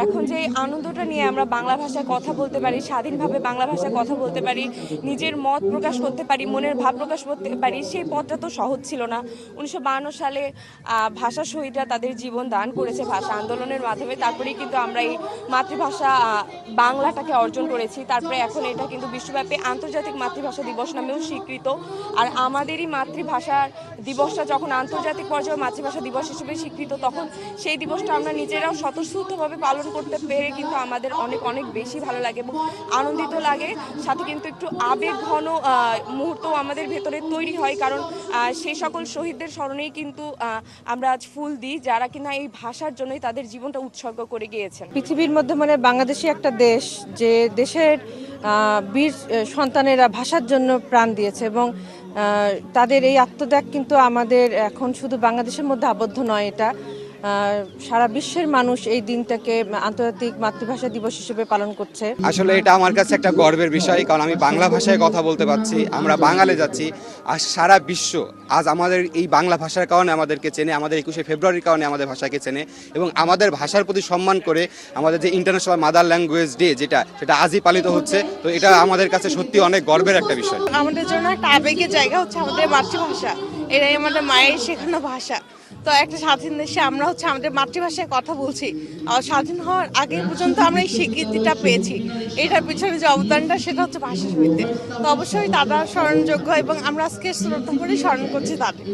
এখন যে আনন্দটা নিয়ে আমরা বাংলা ভাষায় কথা বলতে পারি, স্বাধীনভাবে বাংলা ভাষায় কথা বলতে পারি, নিজের মত প্রকাশ করতে পারি, মনের ভাব প্রকাশ করতে পারি, সেই পথটা তো সহজ ছিল না। 1952 সালে ভাষা শহীদরা তাদের জীবন দান করেছে ভাষা আন্দোলনের মাধ্যমে, তারপরেই কিন্তু আমরা এই মাতৃভাষা বাংলাটাকে অর্জন করেছি। তারপরে এখন এটা কিন্তু বিশ্বব্যাপী আন্তর্জাতিক মাতৃভাষা দিবস নামেও স্বীকৃত। আর আমাদেরই মাতৃভাষার দিবসটা যখন আন্তর্জাতিক পর্যায়ে মাতৃভাষা দিবস হিসেবে স্বীকৃত, তখন সেই দিবসটা আমরা নিজেরাও স্বতঃস্ফূর্তভাবে পালন করতে পেরে কিন্তু আমাদের অনেক অনেক বেশি ভালো লাগে এবং আনন্দিত লাগে। সাথে কিন্তু একটু আবেগ ঘন মুহূর্ত আমাদের ভেতরে তৈরি হয়, কারণ সেই সকল শহীদদের স্মরণেই কিন্তু আমরা আজ ফুল দিই, যারা কিনা এই ভাষার জন্যই তাদের জীবনটা উৎসর্গ করে গিয়েছেন। পৃথিবীর মধ্যে মানে বাংলাদেশই একটা দেশ যে দেশের বীর সন্তানেরা ভাষার জন্য প্রাণ দিয়েছে এবং তাদের এই আত্মত্যাগ কিন্তু আমাদের এখন শুধু বাংলাদেশের মধ্যে আবদ্ধ নয়, এটা সারা বিশ্বের মানুষ এই দিনটাকে আন্তর্জাতিক মাতৃভাষা দিবস হিসেবে পালন করছে। আসলে এটা আমার কাছে একটা গর্বের বিষয়, কারণ আমি বাংলা ভাষায় কথা বলতে পারছি, আমরা বাঙালি যাচ্ছি। আর সারা বিশ্ব আজ আমাদের এই বাংলা ভাষার কারণে আমাদেরকে চেনে, আমাদের 21শে ফেব্রুয়ারির কারণে আমাদের ভাষাকে চেনে এবং আমাদের ভাষার প্রতি সম্মান করে আমাদের যে ইন্টারন্যাশনাল মাদার ল্যাঙ্গুয়েজ ডে সেটা আজই পালিত হচ্ছে। তো এটা আমাদের কাছে সত্যি অনেক গর্বের একটা বিষয়। আমাদের জন্য একটা আবেগের জায়গা হচ্ছে আমাদের মাতৃভাষা, এটাই আমাদের মায়ের শেখানো ভাষা। তো একটা স্বাধীন দেশে আমরা হচ্ছে আমাদের মাতৃভাষায় কথা বলছি, আর স্বাধীন হওয়ার আগে পর্যন্ত আমরা এই স্বীকৃতিটা পেয়েছি। এটার পিছনে যে অবদানটা সেটা হচ্ছে ভাষা শহীদদের। তো অবশ্যই তারা স্মরণযোগ্য এবং আমরা আজকে শ্রদ্ধা করে স্মরণ করছি তাদের।